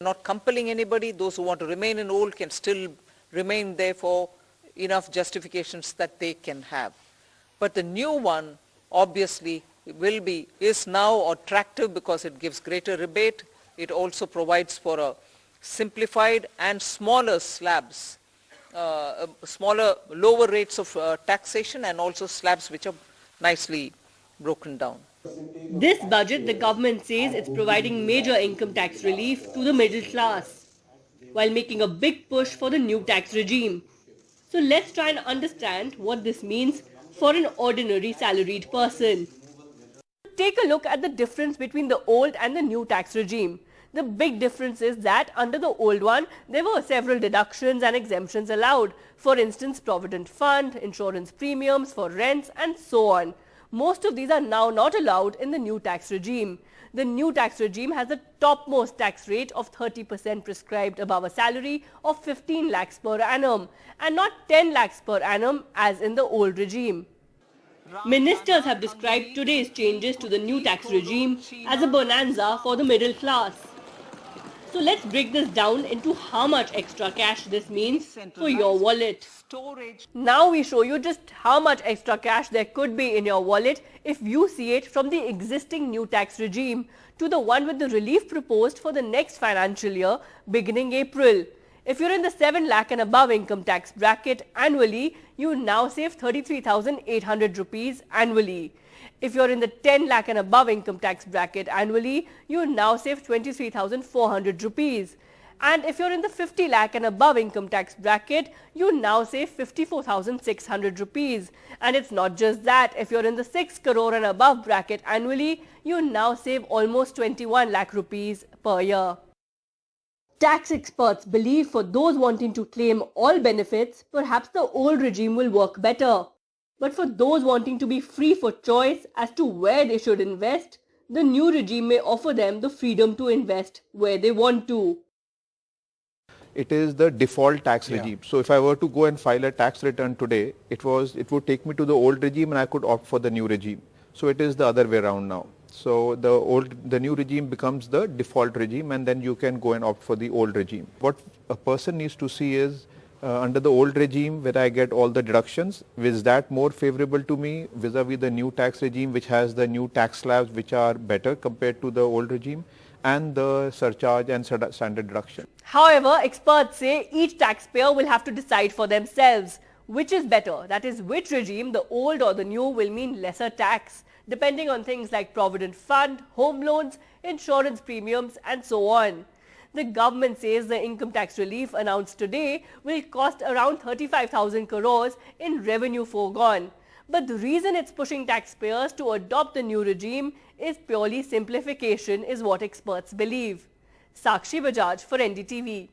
Not compelling anybody. Those who want to remain in old can still remain there for enough justifications that they can have. But the new one obviously is now attractive because it gives greater rebate. It also provides for a simplified and smaller slabs, lower rates of taxation, and also slabs which are nicely broken down. This budget, the government says it's providing major income tax relief to the middle class, while making a big push for the new tax regime. So let's try and understand what this means for an ordinary salaried person. Take a look at the difference between the old and the new tax regime. The big difference is that under the old one, there were several deductions and exemptions allowed. For instance, provident fund, insurance premiums for rents, and so on. Most of these are now not allowed in the new tax regime. The new tax regime has a topmost tax rate of 30% prescribed above a salary of 15 lakhs per annum and not 10 lakhs per annum as in the old regime. Ministers have described today's changes to the new tax regime as a bonanza for the middle class. So let's break this down into how much extra cash this means for your wallet. Now we show you just how much extra cash there could be in your wallet if you see it from the existing new tax regime to the one with the relief proposed for the next financial year beginning April. If you're in the 7 lakh and above income tax bracket annually, you now save 33,800 rupees annually. If you're in the 10 lakh and above income tax bracket annually, you now save 23,400 rupees. And if you're in the 50 lakh and above income tax bracket, you now save 54,600 rupees. And it's not just that. If you're in the 6 crore and above bracket annually, you now save almost 21 lakh rupees per year. Tax experts believe for those wanting to claim all benefits, perhaps the old regime will work better. But for those wanting to be free for choice as to where they should invest, the new regime may offer them the freedom to invest where they want to. It is the default tax regime. So if I were to go and file a tax return today, it would take me to the old regime and I could opt for the new regime. So it is the other way around now. So the new regime becomes the default regime, and then you can go and opt for the old regime. What a person needs to see is under the old regime where I get all the deductions, is that more favorable to me vis-a-vis the new tax regime which has the new tax slabs which are better compared to the old regime, and the surcharge and standard deduction. However, experts say each taxpayer will have to decide for themselves which is better. That is, which regime, the old or the new, will mean lesser tax, depending on things like provident fund, home loans, insurance premiums, and so on. The government says the income tax relief announced today will cost around 35,000 crores in revenue foregone. But the reason it's pushing taxpayers to adopt the new regime is purely simplification, is what experts believe. Sakshi Bajaj for NDTV.